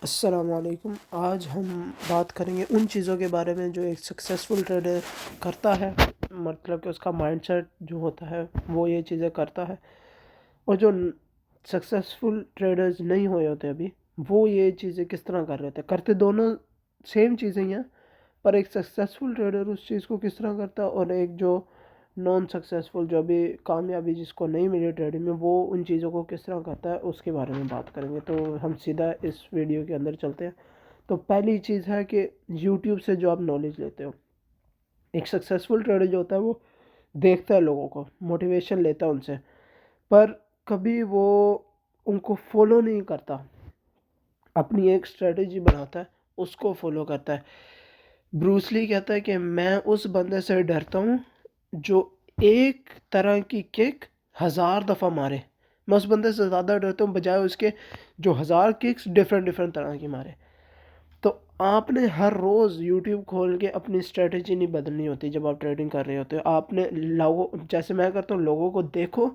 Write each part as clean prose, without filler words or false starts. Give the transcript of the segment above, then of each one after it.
अस्सलामुअलैकुम। आज हम बात करेंगे उन चीज़ों के बारे में जो एक सक्सेसफुल ट्रेडर करता है। मतलब कि उसका माइंडसेट जो होता है वो ये चीज़ें करता है, और जो सक्सेसफुल ट्रेडर्स नहीं हुए होते अभी, वो ये चीज़ें किस तरह कर रहे थे। करते दोनों सेम चीज़ें ही हैं, पर एक सक्सेसफुल ट्रेडर उस चीज़ को किस तरह करता है, और एक जो नॉन सक्सेसफुल, जो अभी कामयाबी जिसको नहीं मिली ट्रेडिंग में, वो उन चीज़ों को किस तरह करता है, उसके बारे में बात करेंगे। तो हम सीधा इस वीडियो के अंदर चलते हैं। तो पहली चीज़ है कि यूट्यूब से जो आप नॉलेज लेते हो, एक सक्सेसफुल ट्रेडर जो होता है वो देखता है लोगों को, मोटिवेशन लेता है उनसे, पर कभी वो उनको फॉलो नहीं करता। अपनी एक स्ट्रेटजी बनाता है, उसको फॉलो करता है। ब्रूस ली कहता है कि मैं उस बंदे से डरता हूँ जो एक तरह की किक 1000 दफ़ा मारे। मैं उस बंदे से ज़्यादा डरता हूँ बजाय उसके जो 1000 किक्स डिफरेंट डिफरेंट तरह की मारे। तो आपने हर रोज़ यूट्यूब खोल के अपनी स्ट्रेटजी नहीं बदलनी होती। जब आप ट्रेडिंग कर रहे होते हो, आपने लोगों, जैसे मैं करता हूँ, लोगों को देखो,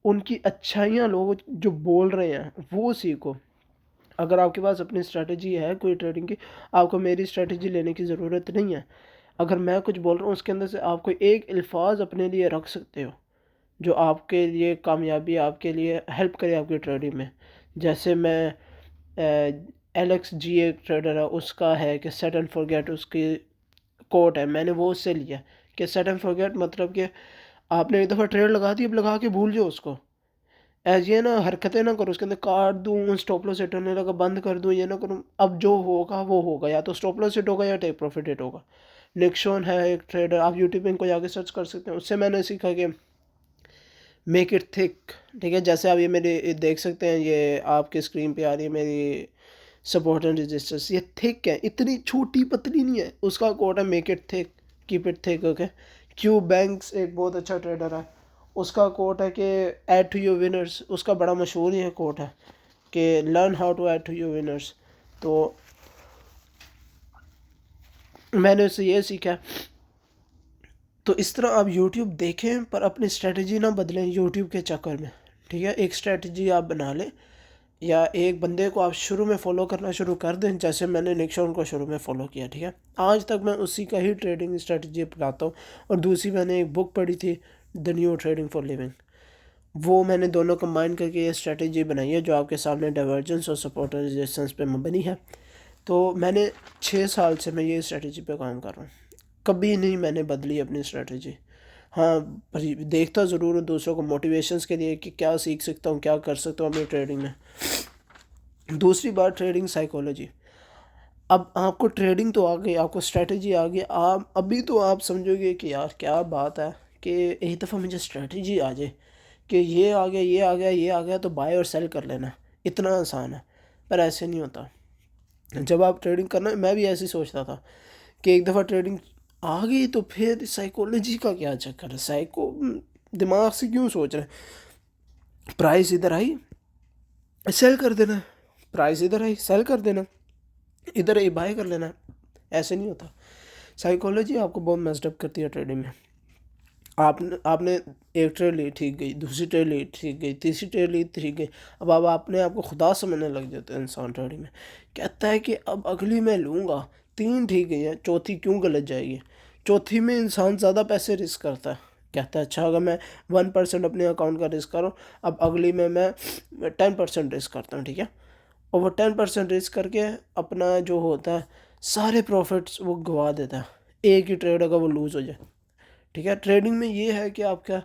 उनकी अच्छाइयाँ, लोग जो बोल रहे हैं वो सीखो। अगर आपके पास अपनी स्ट्रेटजी है कोई ट्रेडिंग की, आपको मेरी स्ट्रेटजी लेने की ज़रूरत नहीं है। अगर मैं कुछ बोल रहा हूँ उसके अंदर से आप कोई एक अल्फाज अपने लिए रख सकते हो जो आपके लिए कामयाबी, आपके लिए हेल्प करे आपकी ट्रेडिंग में। जैसे मैं एलेक्स जी एक ट्रेडर है, उसका है कि सेट एंड फॉरगेट, उसकी कोट है, मैंने वो उससे लिया कि सेट एंड फॉरगेट मतलब कि आपने एक दफ़ा ट्रेड लगा दी, अब लगा के भूल जाओ उसको। ऐसे ये ना हरकतें ना करो, उसके अंदर काट दूँ, स्टॉप लॉस हिट होने लगा, बंद कर दूँ, ये ना करूँ। अब जो होगा वो होगा, या तो स्टॉप लॉस हिट होगा या टेक प्रॉफिट हिट होगा। निक्सॉन है एक ट्रेडर, आप यूट्यूब पे इनको जाके सर्च कर सकते हैं। उससे मैंने सीखा कि मेक इट थिक। ठीक है, जैसे आप ये मेरे देख सकते हैं, ये आपके स्क्रीन पे आ रही है मेरी सपोर्ट एंड रेजिस्टेंस, ये थिक है, इतनी छोटी पतली नहीं है। उसका कोड है make it thick, keep it thick. Okay, Q banks एक बहुत अच्छा ट्रेडर है, उसका कोट है कि ऐड टू योर विनर्स। उसका बड़ा मशहूर ये कोट है कि learn how to add to your winners. तो मैंने उससे ये सीखा। तो इस तरह आप यूट्यूब देखें पर अपनी स्ट्रेटजी ना बदलें यूट्यूब के चक्कर में। ठीक है, एक स्ट्रेटजी आप बना लें, या एक बंदे को आप शुरू में फ़ॉलो करना शुरू कर दें, जैसे मैंने निक्सॉन को शुरू में फ़ॉलो किया। ठीक है, आज तक मैं उसी का ही ट्रेडिंग स्ट्रेटजी अपनाता हूँ। और दूसरी मैंने एक बुक पढ़ी थी, the new trading for living, वो मैंने दोनों कंबाइन करके ये स्ट्रेटजी बनाई है जो आपके सामने डाइवर्जेंस और सपोर्ट और रेजिस्टेंस पे मबनी है। तो मैंने 6 साल से मैं ये स्ट्रेटजी पे काम कर रहा हूँ, कभी नहीं मैंने बदली अपनी स्ट्रेटजी। हाँ, पर देखता ज़रूर हूँ दूसरों को मोटिवेशंस के लिए कि क्या सीख सकता हूँ, क्या कर सकता हूँ अपनी ट्रेडिंग में। दूसरी बात, ट्रेडिंग साइकोलॉजी। अब आपको ट्रेडिंग तो आ गई, आपको स्ट्रेटजी आ गई, आप अभी तो आप समझोगे कि यार क्या बात है कि एक दफ़ा मुझे स्ट्रेटजी आ जाए कि ये आ गया, ये आ गया, ये आ गया, तो बाय और सेल कर लेना, इतना आसान है। पर ऐसे नहीं होता। जब आप ट्रेडिंग करना, मैं भी ऐसे ही सोचता था कि एक दफ़ा ट्रेडिंग आ गई तो फिर साइकोलॉजी का क्या चक्कर है, दिमाग से क्यों सोच रहे हैं। प्राइस इधर आई, सेल कर देना, प्राइस इधर आई, सेल कर देना, इधर ही बाय कर लेना। ऐसे नहीं होता। साइकोलॉजी आपको बहुत मेस्ड करती है ट्रेडिंग में। आपने एक ट्रेड ली, ठीक गई, दूसरी ट्रेड ली, ठीक गई, तीसरी ट्रेड ली, ठीक गई। अब आप अपने आप को खुदा समझने लग जाते हैं इंसान ट्रेडिंग में। कहता है कि अब अगली मैं लूँगा, 3 ठीक गई है, चौथी क्यों गलत जाएगी। चौथी में इंसान ज़्यादा पैसे रिस्क करता है। कहता है अच्छा, अगर मैं 1% अपने अकाउंट का रिस्क करूँ, अब अगली में मैं 10% रिस्क करता हूँ। ठीक है, और वो 10% रिस्क करके अपना जो होता है सारे प्रॉफिट्स वो गवा देता है, एक ही ट्रेड अगर वो लूज़ हो जाए। ठीक है, ट्रेडिंग में ये है कि आपका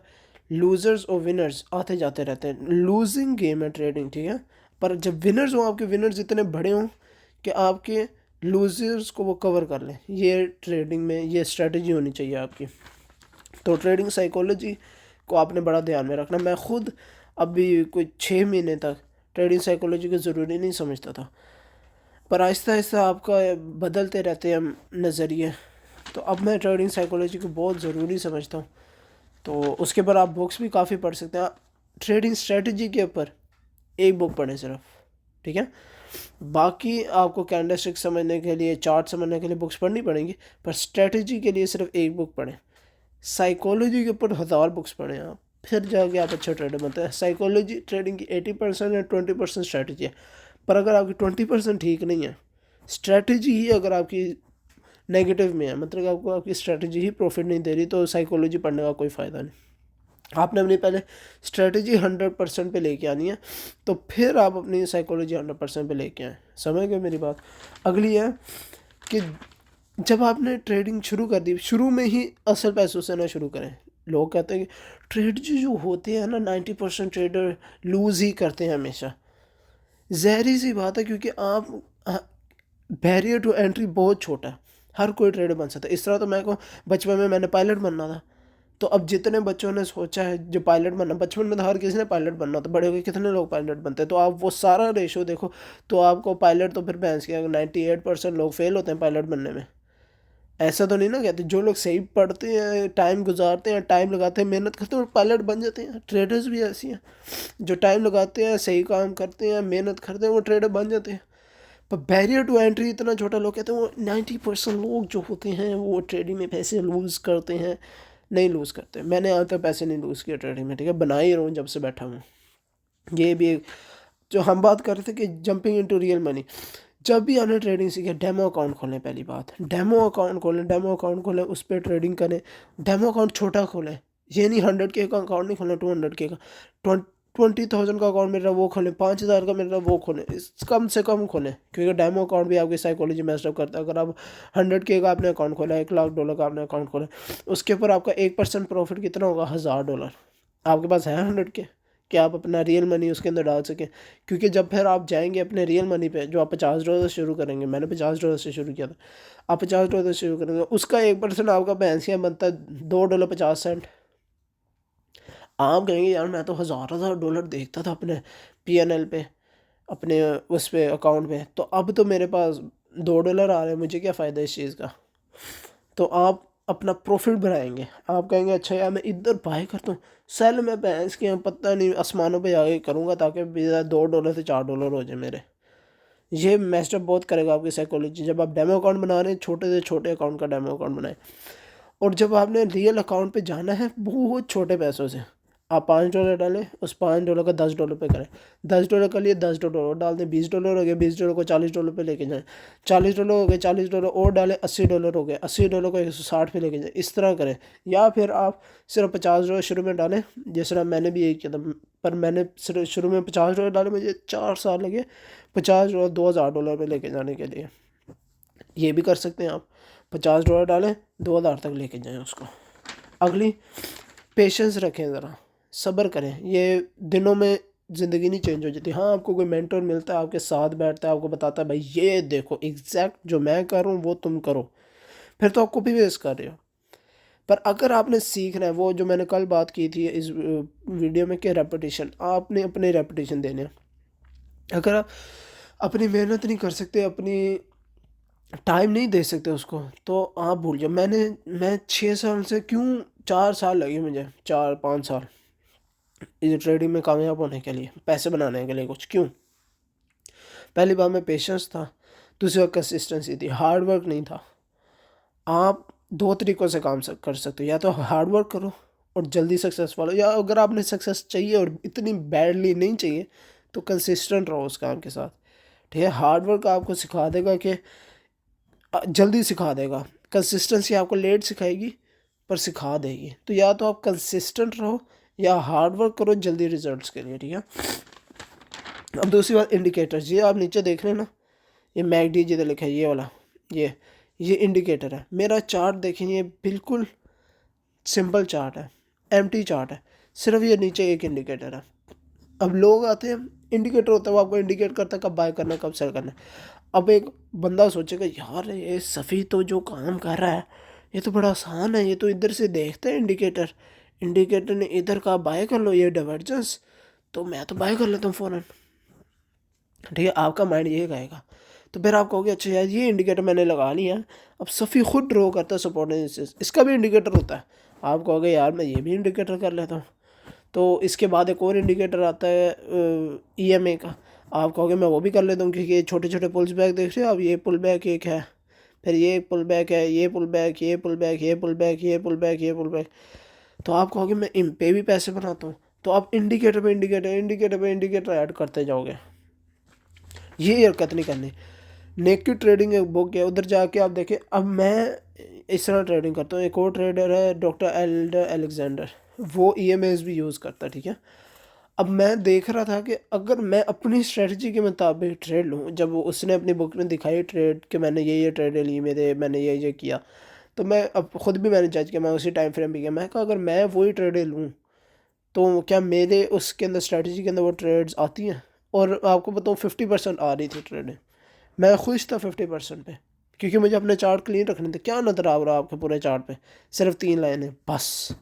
लूज़र्स और विनर्स आते जाते रहते हैं। लूजिंग गेम है ट्रेडिंग। ठीक है, पर जब विनर्स हों, आपके विनर्स इतने बड़े हों कि आपके लूज़र्स को वो कवर कर लें, ये ट्रेडिंग में ये स्ट्रेटजी होनी चाहिए आपकी। तो ट्रेडिंग साइकोलॉजी को आपने बड़ा ध्यान में रखना। मैं खुद अभी कोई 6 महीने तक ट्रेडिंग साइकोलॉजी को ज़रूरी नहीं समझता था, पर आहिस्ता आहिस्ता आपका बदलते रहते हैं नज़रिए। तो अब मैं ट्रेडिंग साइकोलॉजी को बहुत ज़रूरी समझता हूँ। तो उसके ऊपर आप बुक्स भी काफ़ी पढ़ सकते हैं। ट्रेडिंग स्ट्रेटजी के ऊपर एक बुक पढ़ें सिर्फ। ठीक है, बाकी आपको कैंडलस्टिक समझने के लिए, चार्ट समझने के लिए बुक्स पढ़नी पड़ेंगी, पर स्ट्रेटजी के लिए सिर्फ एक बुक पढ़ें। साइकोलॉजी के ऊपर 1000 बुक्स पढ़ें आप, फिर जाके आप अच्छा ट्रेडर बनते हैं। साइकोलॉजी ट्रेडिंग की 80% या 20% स्ट्रेटजी है, पर अगर आपकी 20% ठीक नहीं है, स्ट्रैटेजी ही अगर आपकी नेगेटिव में है, मतलब आपको आपकी स्ट्रैटेजी ही प्रॉफिट नहीं दे रही, तो साइकोलॉजी पढ़ने का कोई फ़ायदा नहीं। आपने अपनी पहले स्ट्रैटेजी 100% पे लेके आनी है, तो फिर आप अपनी साइकोलॉजी 100% पे लेके आएँ। समझ गए मेरी बात। अगली है कि जब आपने ट्रेडिंग शुरू कर दी, शुरू में ही असल पैसों से ना शुरू करें। लोग कहते हैं कि ट्रेड जो होते हैं ना, 90% ट्रेडर लूज़ ही करते हैं हमेशा। ज़ाहिर सी बात है, क्योंकि आप बैरियर टू एंट्री बहुत छोटा है, हर कोई ट्रेडर बन सकता है। इस तरह तो मैं कहूँ, बचपन में मैंने पायलट बनना था, तो अब जितने बच्चों ने सोचा है जो पायलट बनना, बचपन में तो हर किसी ने पायलट बनना, तो बड़े होकर कितने लोग पायलट बनते हैं। तो आप वो सारा रेशो देखो, तो आपको पायलट तो फिर भैंस किया 98% लोग फेल होते हैं पायलट बनने में। ऐसा तो नहीं ना कहते, जो लोग सही पढ़ते हैं, टाइम गुजारते हैं, टाइम लगाते हैं, मेहनत करते हैं, वो पायलट बन जाते हैं। ट्रेडर्स भी ऐसी हैं, जो टाइम लगाते हैं, सही काम करते हैं, मेहनत करते हैं, वो ट्रेडर बन जाते हैं। पर बैरियर टू एंट्री इतना छोटा, लोग कहते हैं वो 90% लोग जो होते हैं वो ट्रेडिंग में पैसे लूज़ करते हैं। नहीं लूज़ करते, मैंने आज तक पैसे नहीं लूज़ किए ट्रेडिंग में, ठीक है, बना ही रहा हूँ जब से बैठा हूँ। ये भी एक, जो हम बात कर रहे थे कि जंपिंग इनटू रियल मनी, जब भी आपने ट्रेडिंग सीखे, डेमो अकाउंट खोलें। पहली बात, डेमो अकाउंट खोलें, डेमो अकाउंट खोलें, उस पर ट्रेडिंग करें। डेमो अकाउंट छोटा खोलें, ये नहीं 100K का अकाउंट नहीं खोलें, 200K का, 20,000 का अकाउंट मिल रहा है वो खोलें, 5,000 का मिल रहा है वो खोलें, इस कम से कम खोलें, क्योंकि डेमो अकाउंट भी आपकी साइकोलॉजी मैस्टअप करता है। अगर आप 100K का आपने अकाउंट खोला, $1,00,000 का आपने अकाउंट खोला, उसके ऊपर आपका 1% प्रॉफिट कितना होगा, $1,000। आपके पास है 100K, कि आप अपना रियल मनी उसके अंदर डाल सकें। क्योंकि जब फिर आप जाएंगे अपने रियल मनी पे, जो आप $50 से शुरू करेंगे, मैंने $50 से शुरू किया था, आप $50 से शुरू करेंगे, उसका 1% आपका भैंसिया बनता है $2.50। आप कहेंगे यार मैं तो हज़ार डॉलर देखता था अपने PNL पे, अपने उस पे अकाउंट पे, तो अब तो मेरे पास $2 आ रहे हैं, मुझे क्या फ़ायदा इस चीज़ का। तो आप अपना प्रॉफिट बढ़ाएंगे, आप कहेंगे अच्छा यार मैं इधर बाय करता हूँ, सेल में भैंस के पता नहीं आसमानों पे जाके करूँगा, ताकि मेरा $2 से $4 हो जाए मेरे। ये मैस्टअप बहुत करेगा आपकी साइकोलॉजी। जब आप डेमो अकाउंट बना रहे हैं, छोटे से छोटे अकाउंट का डेमो अकाउंट बनाएं। और जब आपने रियल अकाउंट पे जाना है, बहुत छोटे पैसों से, आप $5 डालें, उस $5 का $10 पे करें, $10 के लिए $10 और डाल दें, $20 हो गए, $20 को $40 पे लेके जाएं, $40 हो गए, $40 और डालें, $80 हो गए, $80 को 160 पे लेके जाएं। इस तरह करें। या फिर आप सिर्फ $50 शुरू में डालें, जिस तरह मैंने भी यही किया था, पर मैंने सिर्फ शुरू में $50 डाले, मुझे 4 साल लगे $50 $2,000 पे लेके जाने के लिए। ये भी कर सकते हैं आप, $50 डालें, 2,000 तक लेके जाएं उसको। अगली, पेशेंस रखें, ज़रा सब्र करें। ये दिनों में ज़िंदगी नहीं चेंज हो जाती। हाँ, आपको कोई मेंटर मिलता है, आपके साथ बैठता है, आपको बताता है भाई ये देखो एग्जैक्ट जो मैं कर रहा हूँ वो तुम करो, फिर तो आप कॉपी पेस्ट कर रहे हो। पर अगर आपने सीखना है, वो जो मैंने कल बात की थी इस वीडियो में, कि रेपिटेशन, आपने अपने रेपिटेशन देने हैं। अगर आप अपनी मेहनत नहीं कर सकते, अपनी टाइम नहीं दे सकते उसको, तो आप भूल जाओ। मैं 6 साल से क्यों, 4 साल लगे मुझे, 4-5 साल इस ट्रेडिंग में कामयाब होने के लिए, पैसे बनाने के लिए कुछ। क्यों? पहली बात में पेशेंस था, दूसरी बात कंसिस्टेंसी थी, हार्ड वर्क नहीं था। आप दो तरीक़ों से काम कर सकते हो, या तो हार्ड वर्क करो और जल्दी सक्सेसफुल हो, या अगर आपने सक्सेस चाहिए और इतनी बैडली नहीं चाहिए, तो कंसिस्टेंट रहो उस काम के साथ। ठीक है, हार्ड वर्क आपको सिखा देगा कि जल्दी सिखा देगा, कंसिस्टेंसी आपको लेट सिखाएगी पर सिखा देगी। तो या तो आप कंसिस्टेंट रहो या हार्ड वर्क करो जल्दी रिजल्ट्स के लिए। ठीक है, अब दूसरी बात, इंडिकेटर्स। ये आप नीचे देख रहे हैं ना, ये मैकडी जिधर लिखा है, ये वाला, ये इंडिकेटर है। मेरा चार्ट देखें, ये बिल्कुल सिंपल चार्ट है, एम्प्टी चार्ट है, सिर्फ ये नीचे एक इंडिकेटर है। अब लोग आते हैं, इंडिकेटर होता है, वो आपको इंडिकेट करता है कब बाय करना है, कब सेल करना है। अब एक बंदा सोचेगा यार ये सफ़ी तो जो काम कर रहा है ये तो बड़ा आसान है, ये तो इधर से देखते हैं इंडिकेटर ने इधर कहा बाय कर लो, ये डाइवर्जेंस, तो मैं तो बाय कर लेता हूँ फ़ौरन। ठीक है, आपका माइंड ये कहेगा। तो फिर आप कहोगे अच्छा यार ये इंडिकेटर मैंने लगा लिया, अब सफ़ी खुद ड्रॉ करता है सपोर्ट रेजिस्टेंस, इसका भी इंडिकेटर होता है। आप कहोगे यार मैं ये भी इंडिकेटर कर लेता हूँ। तो इसके बाद एक और इंडिकेटर आता है EMA का, आप कहोगे मैं वो भी कर लेता हूँ, क्योंकि ये छोटे छोटे पुल्स बैक देख रहे हो आप, ये पुल बैक एक है, फिर ये पुल बैक है, ये पुल बैक, ये पुल बैक, ये पुल बैक, ये पुल बैक, ये पुल बैक। तो आप कहोगे मैं इन पे भी पैसे बनाता हूँ। तो आप इंडिकेटर पे इंडिकेटर ऐड करते जाओगे। ये हरकत नहीं करनी। नेकेड ट्रेडिंग एक बुक है, उधर जाके आप देखें। अब मैं इस तरह ट्रेडिंग करता हूँ। एक और ट्रेडर है डॉक्टर एल्डर अलेक्जेंडर, वो EMAs भी यूज़ करता है, ठीक है। अब मैं देख रहा था कि अगर मैं अपनी स्ट्रेटजी के मुताबिक ट्रेड लूँ, जब वो उसने अपनी बुक में दिखाई ट्रेड कि मैंने ये ट्रेड ली, मैंने ये किया, तो मैं अब खुद भी मैंने जज किया, मैं उसी टाइम फ्रेम भी किया। मैं कहा अगर मैं वही ट्रेड लूँ तो क्या मेरे उसके अंदर स्ट्रेटजी के अंदर वो ट्रेड्स आती हैं। और आपको बताऊँ 50% आ रही थी ट्रेडें। मैं खुश था 50% पे, क्योंकि मुझे अपने चार्ट क्लीन रखने थे। क्या नज़र आ रहा है आपके पूरे चार्ट पे? सिर्फ 3 लाइनें बस।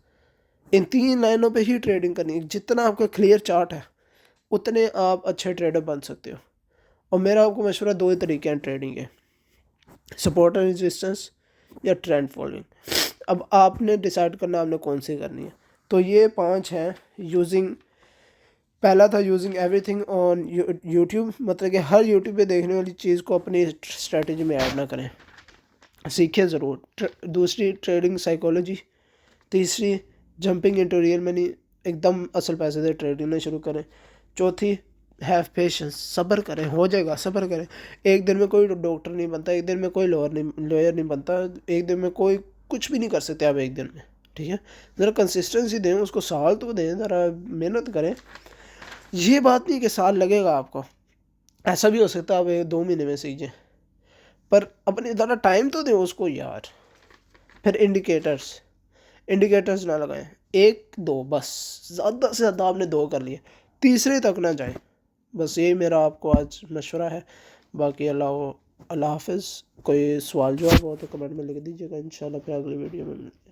इन 3 लाइनों पे ही ट्रेडिंग करनी है। जितना आपका क्लियर चार्ट है उतने आप अच्छे ट्रेडर बन सकते हो। और मेरा आपको मशवरा, 2 ही तरीके हैं ट्रेडिंग के, सपोर्ट एंड रेजिस्टेंस या ट्रेंड फॉलोइंग। अब आपने डिसाइड करना आपने कौन सी करनी है। तो ये 5 हैं। यूजिंग, पहला था यूजिंग एवरीथिंग ऑन यूट्यूब, मतलब कि हर यूट्यूब पे देखने वाली चीज़ को अपनी स्ट्रेटजी में ऐड ना करें, सीखें ज़रूर। दूसरी ट्रेडिंग साइकोलॉजी। तीसरी जंपिंग इनटू रियल मनी, एकदम असल पैसे से ट्रेडिंग ना शुरू करें। चौथी हैव पेशेंस, सब्र करें, हो जाएगा, सब्र करें। एक दिन में कोई डॉक्टर नहीं बनता, एक दिन में कोई लॉयर नहीं बनता, एक दिन में कोई कुछ भी नहीं कर सकते आप एक दिन में, ठीक है। ज़रा कंसिस्टेंसी दें उसको, साल तो दें, ज़रा मेहनत करें। ये बात नहीं कि साल लगेगा आपको, ऐसा भी हो सकता है आप 2 महीने में सीखें, पर अपने ज़रा टाइम तो दें उसको यार। फिर इंडिकेटर्स ना लगाएं, 1 2 बस, ज़्यादा से ज़्यादा आपने 2 कर लिए, तीसरे तक ना जाएं। बस यही मेरा आपको आज मशवरा है। बाकी अल्लाह हाफिज़। कोई सवाल जवाब हो तो कमेंट में लिख दीजिएगा, इंशाल्लाह फिर अगली वीडियो में मिलते हैं।